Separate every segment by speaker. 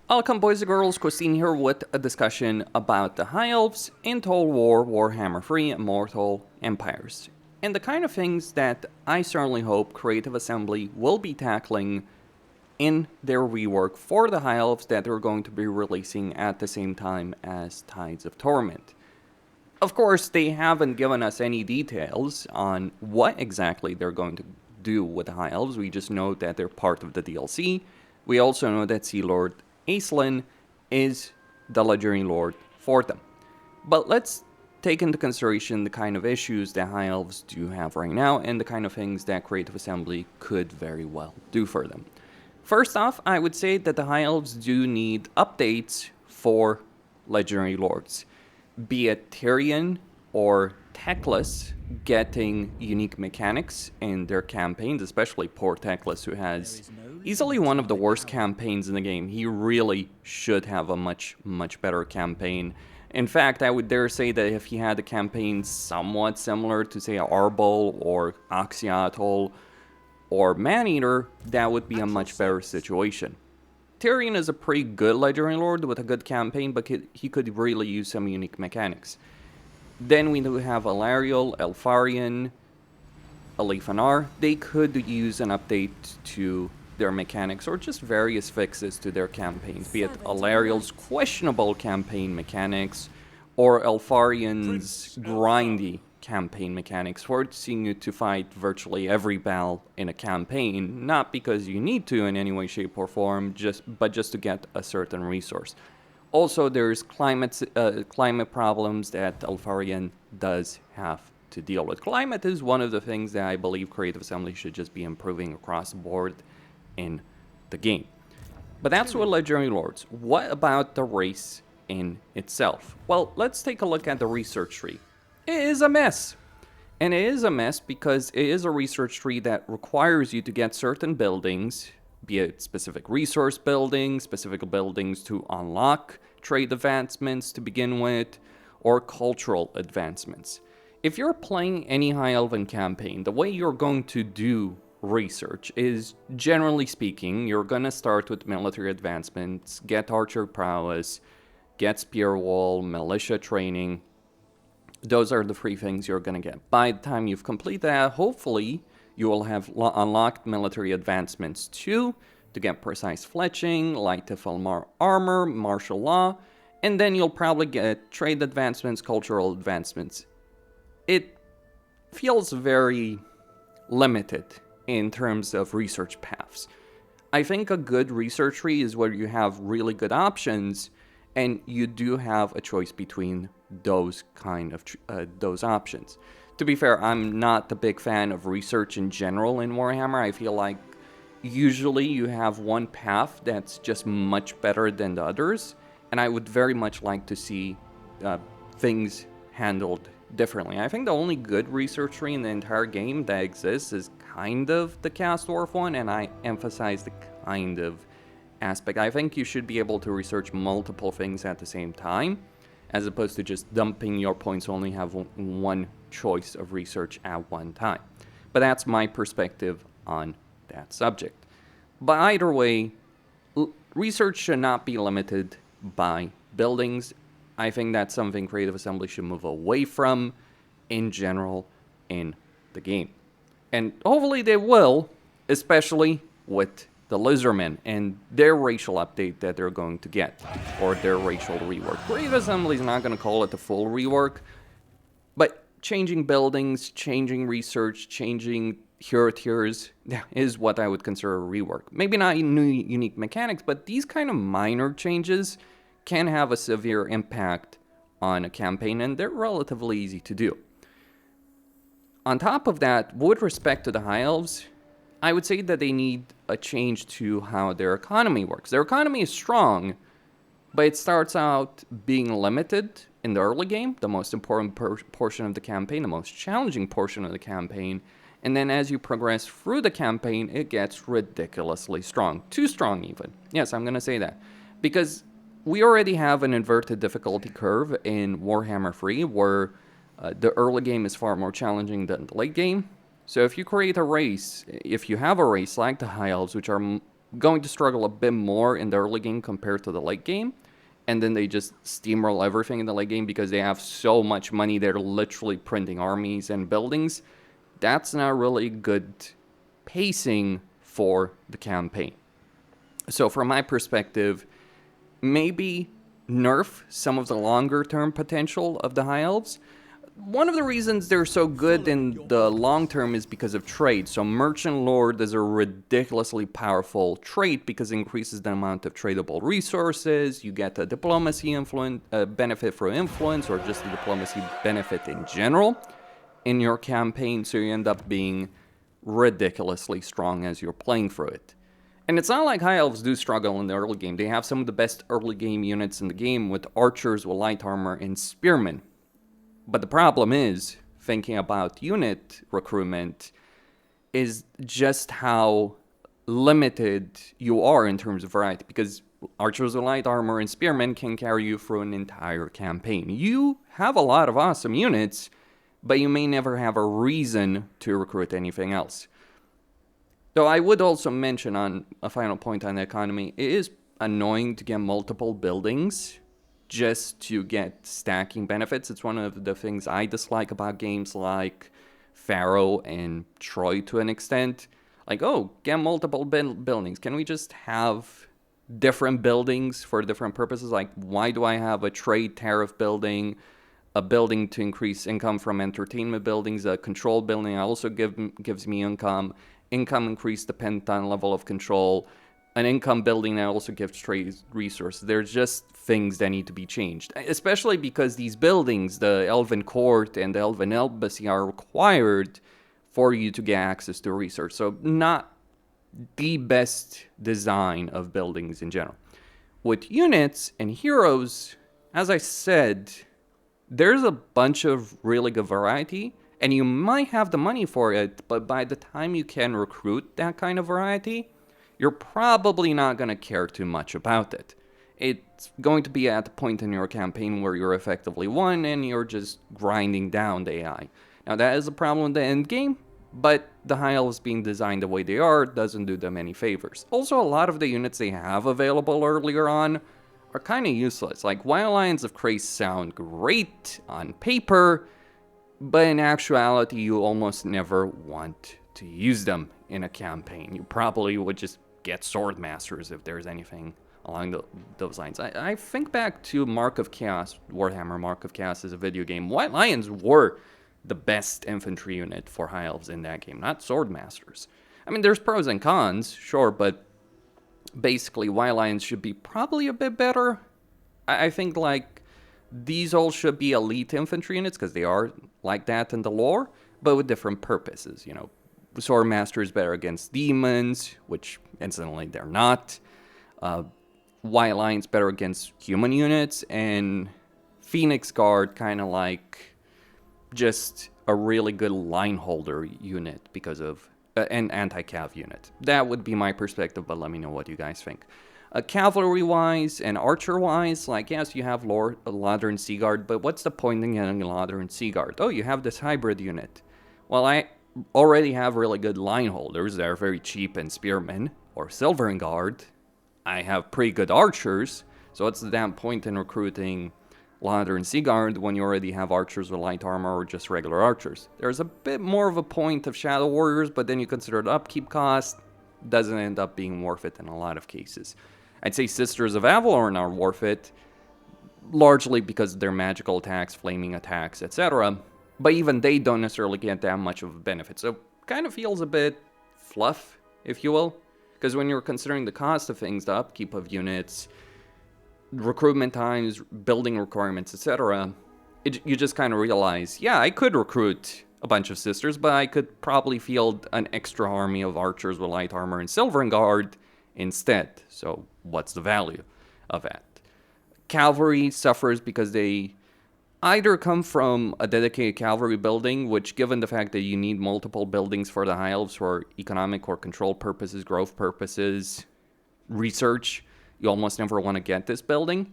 Speaker 1: Welcome boys and girls, Christine here with a discussion about the High Elves in Total War Warhammer 3 Immortal Empires, and the kind of things that I certainly hope Creative Assembly will be tackling in their rework for the High Elves that they're going to be releasing at the same time as Tides of Torment. Of course, they haven't given us any details on what exactly they're going to do with the High Elves. We just know that they're part of the DLC. We also know that Sea Lord Aislinn is the legendary lord for them. But let's take into consideration the kind of issues that High Elves do have right now and the kind of things that Creative Assembly could very well do for them. First off, I would say that the High Elves do need updates for legendary lords, be it Tyrion or Teclis getting unique mechanics in their campaigns, especially poor Teclis, who has easily one of the worst campaigns in the game. He really should have a much better campaign. In fact, I would dare say that if he had a campaign somewhat similar to, say, Arbol or Oxyatl or Maneater, that would be a much better situation. Tyrion is a pretty good legendary lord with a good campaign, but he could really use some unique mechanics. Then we do have Alariel, Elfarion, Alifanar. They could use an update to their mechanics or just various fixes to their campaigns, be it Alariel's questionable campaign mechanics or Elfarion's grindy campaign mechanics, forcing you to fight virtually every battle in a campaign, not because you need to in any way, shape, or form, but just to get a certain resource. Also, there's climate problems that Elfarion does have to deal with. Climate is one of the things that I believe Creative Assembly should just be improving across the board in the game. But that's with legendary lords. What about the race in itself? Well, let's take a look at the research tree. It is a mess. And it is a mess because it is a research tree that requires you to get certain buildings, be it specific resource buildings, specific buildings to unlock trade advancements to begin with, or cultural advancements. If you're playing any High Elven campaign, the way you're going to do research is, generally speaking, you're going to start with military advancements, get archer prowess, get spear wall, militia training. Those are the three things you're going to get. By the time you've completed that, hopefully you will have unlocked military advancements too, to get precise fletching, light Tifilmar armor, martial law, and then you'll probably get trade advancements, cultural advancements. It feels very limited in terms of research paths. I think a good research tree is where you have really good options, and you do have a choice between those kind of those options. To be fair, I'm not a big fan of research in general in Warhammer. I feel like usually you have one path that's just much better than the others, and I would very much like to see things handled differently. I think the only good research tree in the entire game that exists is kind of the Cast Dwarf one, and I emphasize the kind of aspect. I think you should be able to research multiple things at the same time, as opposed to just dumping your points to only have one choice of research at one time. But that's my perspective on that subject. But either way, research should not be limited by buildings. I think that's something Creative Assembly should move away from in general in the game. And hopefully they will, especially with the Lizardmen and their racial update that they're going to get, or their racial rework. Creative Assembly is not going to call it a full rework, but changing buildings, changing research, changing hero tiers is what I would consider a rework. Maybe not new unique mechanics, but these kind of minor changes can have a severe impact on a campaign, and they're relatively easy to do. On top of that, with respect to the High Elves, I would say that they need a change to how their economy works. Their economy is strong, but it starts out being limited in the early game, the most important portion of the campaign, the most challenging portion of the campaign, and then as you progress through the campaign, it gets ridiculously strong. Too strong, even. Yes, I'm going to say that. Because we already have an inverted difficulty curve in Warhammer 3, where the early game is far more challenging than the late game. So if you create a race, if you have a race like the High Elves, which are going to struggle a bit more in the early game compared to the late game. And then they just steamroll everything in the late game because they have so much money. They're literally printing armies and buildings. That's not really good pacing for the campaign. So from my perspective, maybe nerf some of the longer term potential of the High Elves. One of the reasons they're so good in the long term is because of trade. So Merchant Lord is a ridiculously powerful trait because it increases the amount of tradable resources. You get a diplomacy benefit for influence, or just a diplomacy benefit in general in your campaign. So you end up being ridiculously strong as you're playing through it. And it's not like High Elves do struggle in the early game. They have some of the best early game units in the game with archers with light armor and spearmen. But the problem is, thinking about unit recruitment, is just how limited you are in terms of variety, because archers with light armor and spearmen can carry you through an entire campaign. You have a lot of awesome units, but you may never have a reason to recruit anything else. Though I would also mention, on a final point on the economy, it is annoying to get multiple buildings just to get stacking benefits. It's one of the things I dislike about games like Pharaoh and Troy to an extent. Like, oh, get multiple buildings. Can we just have different buildings for different purposes? Like, why do I have a trade tariff building, a building to increase income from entertainment buildings, a control building also gives me income increase dependent on level of control, an income building that also gives trade resources. There's just things that need to be changed, especially because these buildings, the Elven Court and the Elven Embassy, are required for you to get access to research. So not the best design of buildings in general. With units and heroes, as I said, there's a bunch of really good variety, and you might have the money for it, but by the time you can recruit that kind of variety, you're probably not going to care too much about it. It's going to be at the point in your campaign where you're effectively won and you're just grinding down the AI. Now that is a problem in the end game, but the High Elves being designed the way they are doesn't do them any favors. Also, a lot of the units they have available earlier on are kind of useless. Like, Wild Lions of Crix sound great on paper, but in actuality, you almost never want to use them in a campaign. You probably would just get Sword Masters if there's anything along those lines. I think back to Mark of Chaos, Warhammer Mark of Chaos as a video game. White Lions were the best infantry unit for High Elves in that game, not Sword Masters. I mean, there's pros and cons, sure, but basically, White Lions should be probably a bit better. I think, like, these all should be elite infantry units, because they are like that in the lore, but with different purposes. You know, Sword Master is better against demons, which, incidentally, they're not. White Lions better against human units, and Phoenix Guard kind of like just a really good line holder unit because of an anti-cav unit. That would be my perspective, but let me know what you guys think. Cavalry-wise and archer-wise, like, yes, you have Ladder and Sea Guard, but what's the point in getting Ladder and Sea Guard? Oh, you have this hybrid unit. Well, I already have really good line holders that are very cheap and spearmen, or Silvern Guard. I have pretty good archers, so what's the damn point in recruiting Ladder and Sea Guard when you already have archers with light armor or just regular archers? There's a bit more of a point of Shadow Warriors, but then you consider the upkeep cost, doesn't end up being worth it in a lot of cases. I'd say Sisters of Avalorn are worth it, largely because of their magical attacks, flaming attacks, etc. But even they don't necessarily get that much of a benefit. So kind of feels a bit fluff, if you will. Because when you're considering the cost of things, the upkeep of units, recruitment times, building requirements, etc., you just kind of realize, yeah, I could recruit a bunch of Sisters, but I could probably field an extra army of archers with light armor and Silvern Guard instead. So what's the value of that? Cavalry suffers because they either come from a dedicated cavalry building, which, given the fact that you need multiple buildings for the High Elves for economic or control purposes, growth purposes, research, you almost never want to get this building.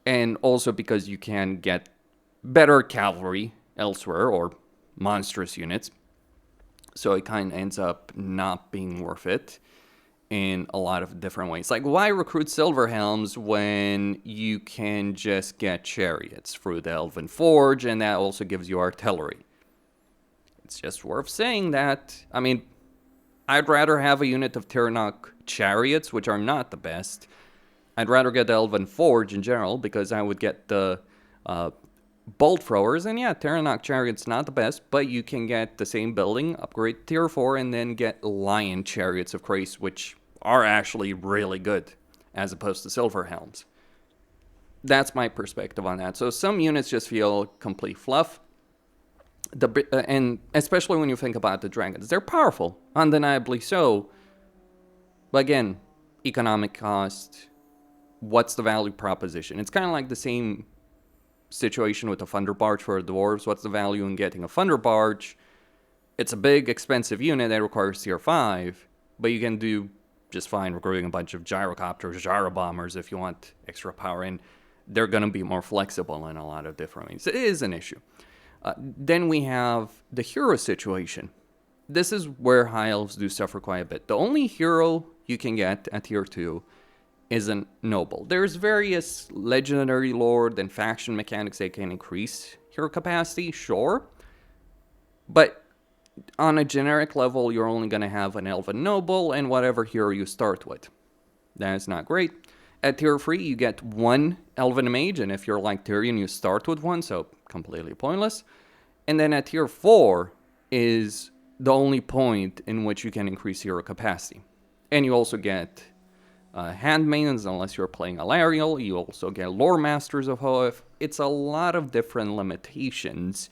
Speaker 1: And also because you can get better cavalry elsewhere, or monstrous units. So it kind of ends up not being worth it. in a lot of different ways. Like, why recruit Silver Helms when you can just get chariots through the Elven Forge, and that also gives you artillery? It's just worth saying that. I mean, I'd rather have a unit of Tirnock chariots, which are not the best. I'd rather get the Elven Forge in general, because I would get the bolt throwers, and yeah, Tirnock chariots not the best, but you can get the same building, upgrade tier 4, and then get Lion chariots of Crix, which are actually really good, as opposed to Silver Helms. That's my perspective on that. So some units just feel complete fluff. And especially when you think about the dragons, they're powerful, undeniably so. But again, economic cost, what's the value proposition? It's kind of like the same situation with the Thunder Barge for dwarves. What's the value in getting a Thunder Barge? It's a big, expensive unit that requires tier 5, but you can do just fine recruiting a bunch of gyrocopters, gyrobombers if you want extra power, and they're going to be more flexible in a lot of different ways. It is an issue. Then we have the hero situation. This is where High Elves do suffer quite a bit. The only hero you can get at tier 2 is a noble. There's various legendary lord and faction mechanics that can increase hero capacity, sure. But on a generic level, you're only going to have an elven noble and whatever hero you start with. That is not great. At tier 3, you get one elven mage, and if you're like Tyrion, you start with one, so completely pointless. And then at tier 4 is the only point in which you can increase hero capacity. And you also get handmaidens, unless you're playing Alariel. You also get lore masters of Hoeth. It's a lot of different limitations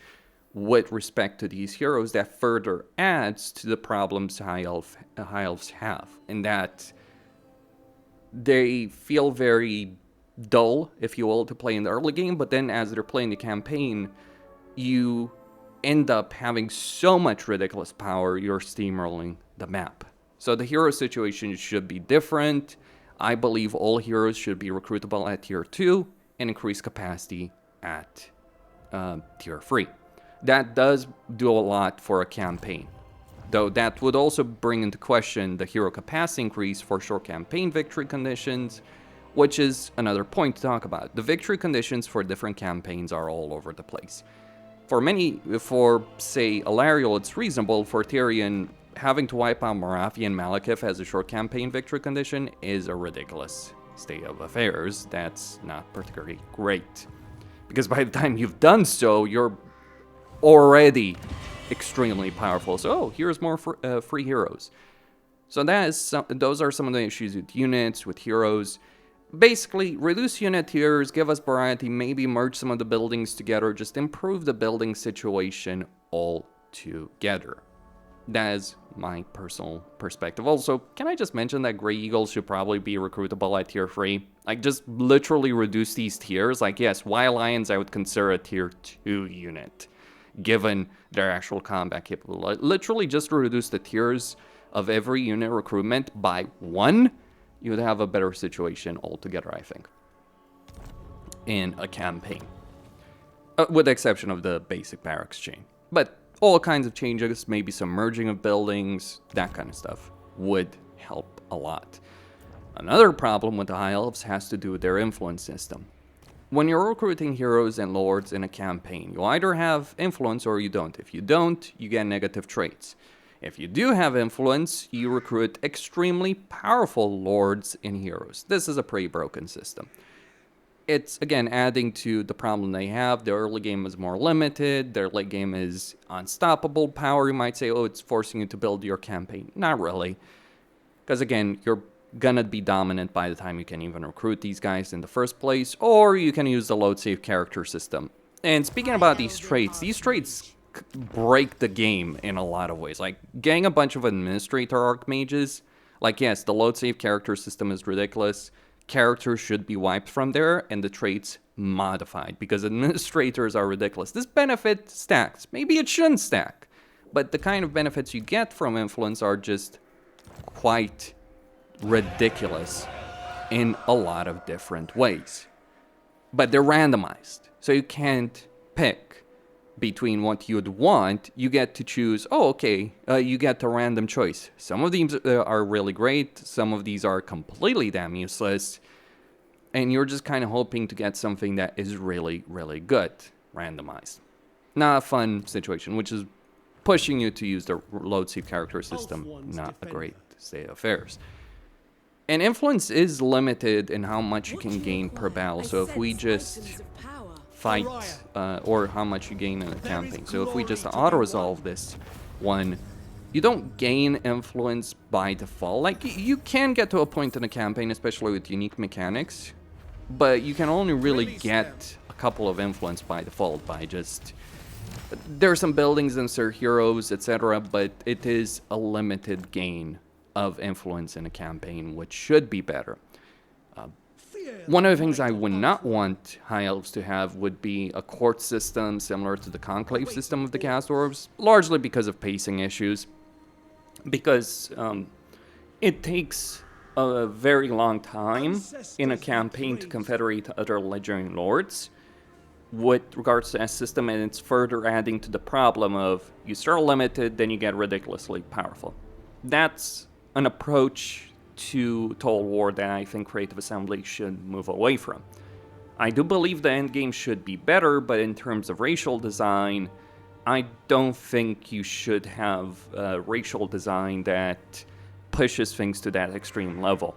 Speaker 1: with respect to these heroes that further adds to the problems High Elves have. In that they feel very dull, if you will, to play in the early game, but then as they're playing the campaign, you end up having so much ridiculous power, you're steamrolling the map. So the hero situation should be different. I believe all heroes should be recruitable at tier 2 and increase capacity at tier 3. That does do a lot for a campaign, though that would also bring into question the hero capacity increase for short campaign victory conditions, which is another point to talk about. The victory conditions for different campaigns are all over the place. For say, Alariel, it's reasonable. For Tyrion, having to wipe out Morathi and Malekith as a short campaign victory condition is a ridiculous state of affairs. That's not particularly great, because by the time you've done so, you're already extremely powerful. So here's more free heroes. So those are some of the issues with units, with heroes. Basically, reduce unit tiers, give us variety, maybe merge some of the buildings together, just improve the building situation altogether. That is my personal perspective. Also, can I just mention that Grey Eagles should probably be recruitable at tier 3? Like, just literally reduce these tiers. Like, yes, Wild Lions I would consider a tier 2 unit, given their actual combat capability. Literally just reduce the tiers of every unit recruitment by 1, you would have a better situation altogether, I think, in a campaign. With the exception of the basic barracks chain. But all kinds of changes, maybe some merging of buildings, that kind of stuff, would help a lot. Another problem with the High Elves has to do with their influence system. When you're recruiting heroes and lords in a campaign, you either have influence or you don't. If you don't, you get negative traits. If you do have influence, you recruit extremely powerful lords and heroes. This is a pretty broken system. It's, again, adding to the problem they have. The early game is more limited. Their late game is unstoppable power. You might say, oh, it's forcing you to build your campaign. Not really. Because, again, you're gonna be dominant by the time you can even recruit these guys in the first place, or you can use the load save character system. And speaking about these traits break the game in a lot of ways. Like, getting a bunch of administrator archmages, like, yes, the load save character system is ridiculous. Characters should be wiped from there, and the traits modified, because administrators are ridiculous. This benefit stacks. Maybe it shouldn't stack, but the kind of benefits you get from influence are just quite ridiculous in a lot of different ways. But they're randomized, so you can't pick between what you'd want, you get to choose, oh, okay, you get a random choice. Some of these are really great, some of these are completely damn useless, and you're just kind of hoping to get something that is really, really good, randomized. Not a fun situation, which is pushing you to use the load save character system, not a great state of affairs. And influence is limited in how much you can gain per battle, so if we just fight, or how much you gain in a campaign. So if we just auto-resolve this one, you don't gain influence by default. Like, you can get to a point in a campaign, especially with unique mechanics, but you can only really get a couple of influence by default by just... There are some buildings and certain heroes, etc., but it is a limited gain of influence in a campaign, which should be better. One of the things I would not want High Elves to have would be a court system similar to the Conclave system of the Cast Dwarves, largely because of pacing issues. Because it takes a very long time in a campaign to confederate other legendary lords with regards to that system, and it's further adding to the problem of you start limited, then you get ridiculously powerful. That's an approach to Total War that I think Creative Assembly should move away from. I do believe the endgame should be better, but in terms of racial design, I don't think you should have racial design that pushes things to that extreme level,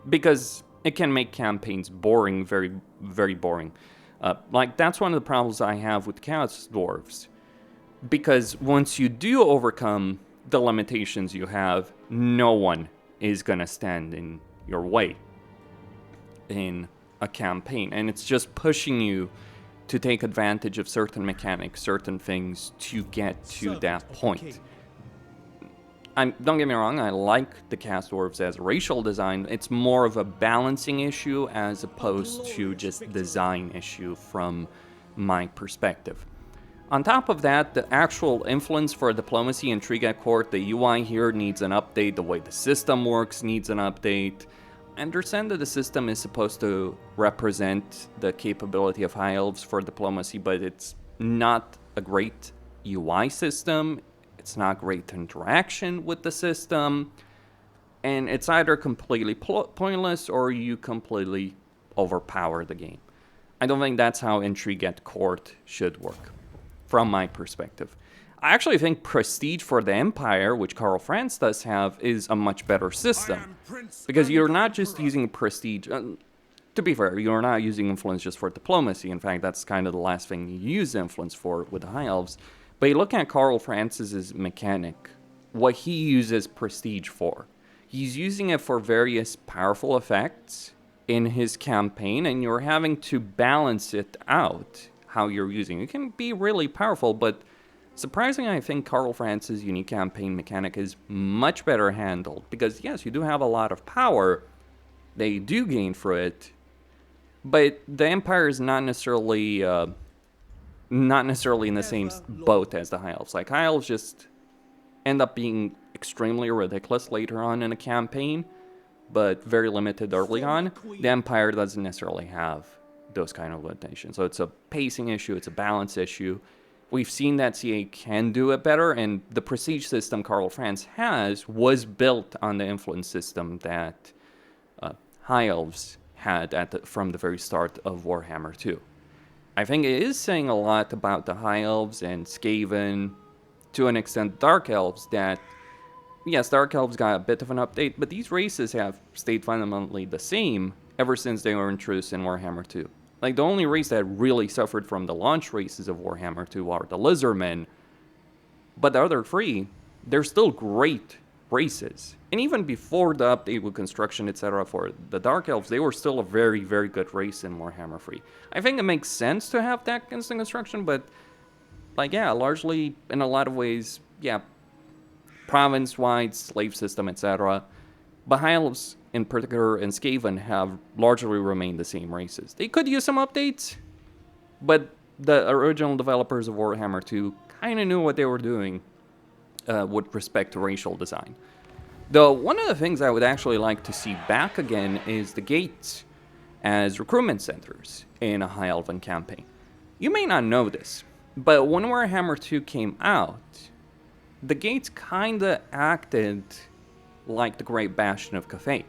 Speaker 1: because it can make campaigns boring, very, very boring. Like, that's one of the problems I have with Cast Dwarves, because once you do overcome the limitations you have, no one is gonna stand in your way in a campaign, and it's just pushing you to take advantage of certain mechanics, certain things to get to that point. Don't get me wrong, I like the Cast Dwarves as racial design. It's more of a balancing issue as opposed to just design issue from my perspective. On top of that, the actual influence for diplomacy and intrigue at court, the UI here needs an update, the way the system works needs an update. I understand that the system is supposed to represent the capability of High Elves for diplomacy, but it's not a great UI system, it's not great interaction with the system, and it's either completely pointless or you completely overpower the game. I don't think that's how intrigue at court should work, from my perspective. I actually think Prestige for the Empire, which Karl Franz does have, is a much better system. Because you're not just using Prestige... to be fair, you're not using influence just for diplomacy. In fact, that's kind of the last thing you use influence for with the High Elves. But you look at Karl Franz's mechanic, what he uses Prestige for. He's using it for various powerful effects in his campaign, and you're having to balance it out, how you're using it. It can be really powerful, but surprisingly, I think Karl Franz's unique campaign mechanic is much better handled, because yes, you do have a lot of power that you do gain for it, but the Empire is not necessarily in the same boat as the High Elves. Like, High Elves just end up being extremely ridiculous later on in a campaign, but very limited early on. The Empire doesn't necessarily have those kind of limitations. So it's a pacing issue, it's a balance issue. We've seen that CA can do it better, and the Prestige system Karl Franz has was built on the influence system that High Elves had from the very start of Warhammer 2. I think it is saying a lot about the High Elves and Skaven, to an extent Dark Elves, that yes, Dark Elves got a bit of an update, but these races have stayed fundamentally the same ever since they were introduced in Warhammer 2. Like, the only race that really suffered from the launch races of Warhammer 2 are the Lizardmen, but the other three, they're still great races. And even before the update with construction, etc., for the Dark Elves, they were still a very, very good race in Warhammer 3. I think it makes sense to have that instant construction, but, like, yeah, largely, in a lot of ways, yeah, province-wide, slave system, etc. But High Elves, in particular, and Skaven have largely remained the same races. They could use some updates, but the original developers of Warhammer 2 kind of knew what they were doing with respect to racial design. Though, one of the things I would actually like to see back again is the gates as recruitment centers in a High Elven campaign. You may not know this, But when Warhammer 2 came out, the gates kinda acted like the Great Bastion of Cathay.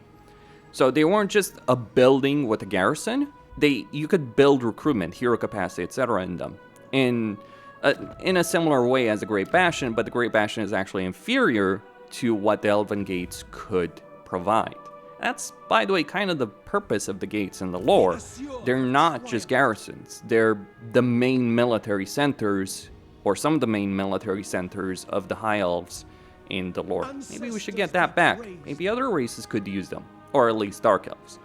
Speaker 1: So they weren't just a building with a garrison. You could build recruitment, hero capacity, etc. in them. In a similar way as the Great Bastion, but the Great Bastion is actually inferior to what the Elven gates could provide. That's, by the way, kind of the purpose of the gates in the lore. They're not just garrisons. They're the main military centers, or some of the main military centers of the High Elves in the lore. Maybe we should get that back. Maybe other races could use them, or at least Dark Elves.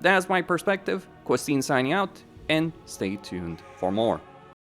Speaker 1: That's my perspective. Questine signing out, and stay tuned for more.